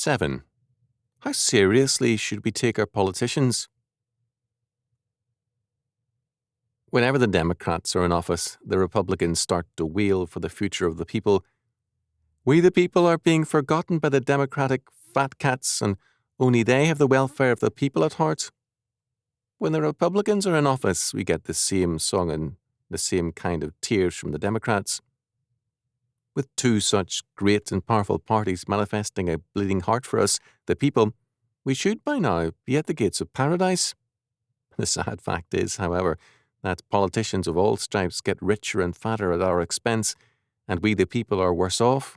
7. How seriously should we take our politicians? Whenever the Democrats are in office, the Republicans start to wail for the future of the people. We the people are being forgotten by the Democratic fat cats, and only they have the welfare of the people at heart. When the Republicans are in office, we get the same song and the same kind of tears from the Democrats. With two such great and powerful parties manifesting a bleeding heart for us, the people, we should by now be at the gates of paradise. The sad fact is, however, that politicians of all stripes get richer and fatter at our expense, and we the people are worse off.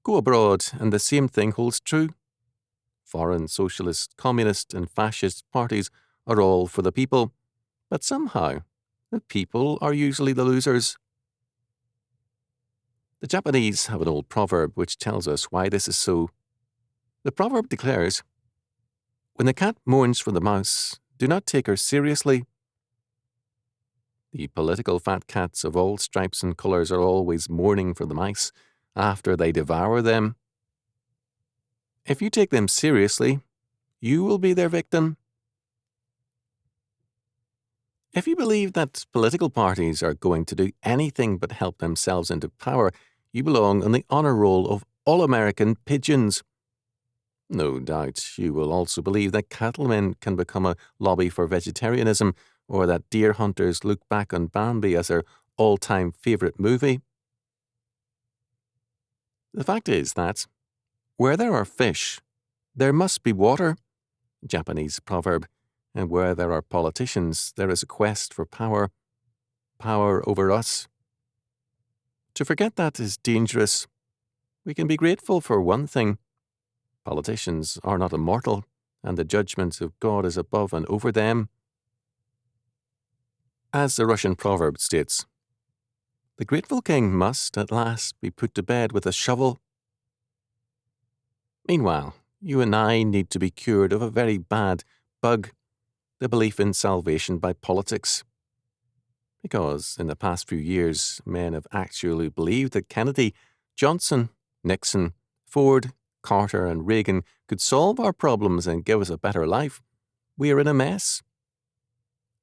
Go abroad, and the same thing holds true. Foreign socialist, communist, and fascist parties are all for the people, but somehow the people are usually the losers. The Japanese have an old proverb which tells us why this is so. The proverb declares, "When the cat mourns for the mouse, do not take her seriously." The political fat cats of all stripes and colours are always mourning for the mice after they devour them. If you take them seriously, you will be their victim. If you believe that political parties are going to do anything but help themselves into power, you belong on the honour roll of all-American pigeons. No doubt you will also believe that cattlemen can become a lobby for vegetarianism, or that deer hunters look back on Bambi as their all-time favourite movie. The fact is that where there are fish, there must be water, Japanese proverb, and where there are politicians, there is a quest for power over us. To forget that is dangerous. We can be grateful for one thing. Politicians are not immortal, and the judgment of God is above and over them. As the Russian proverb states, the grateful king must at last be put to bed with a shovel. Meanwhile, you and I need to be cured of a very bad bug, the belief in salvation by politics. Because in the past few years, men have actually believed that Kennedy, Johnson, Nixon, Ford, Carter and Reagan could solve our problems and give us a better life. We are in a mess.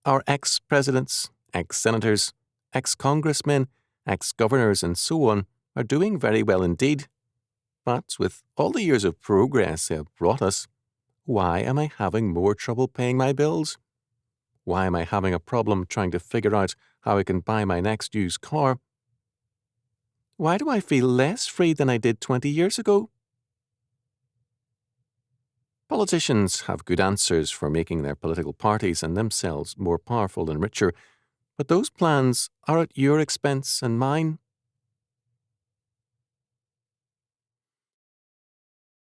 Our ex-presidents, ex-senators, ex-congressmen, ex-governors and so on are doing very well indeed. But with all the years of progress they have brought us, why am I having more trouble paying my bills? Why am I having a problem trying to figure out how I can buy my next used car? Why do I feel less free than I did 20 years ago? Politicians have good answers for making their political parties and themselves more powerful and richer, but those plans are at your expense and mine.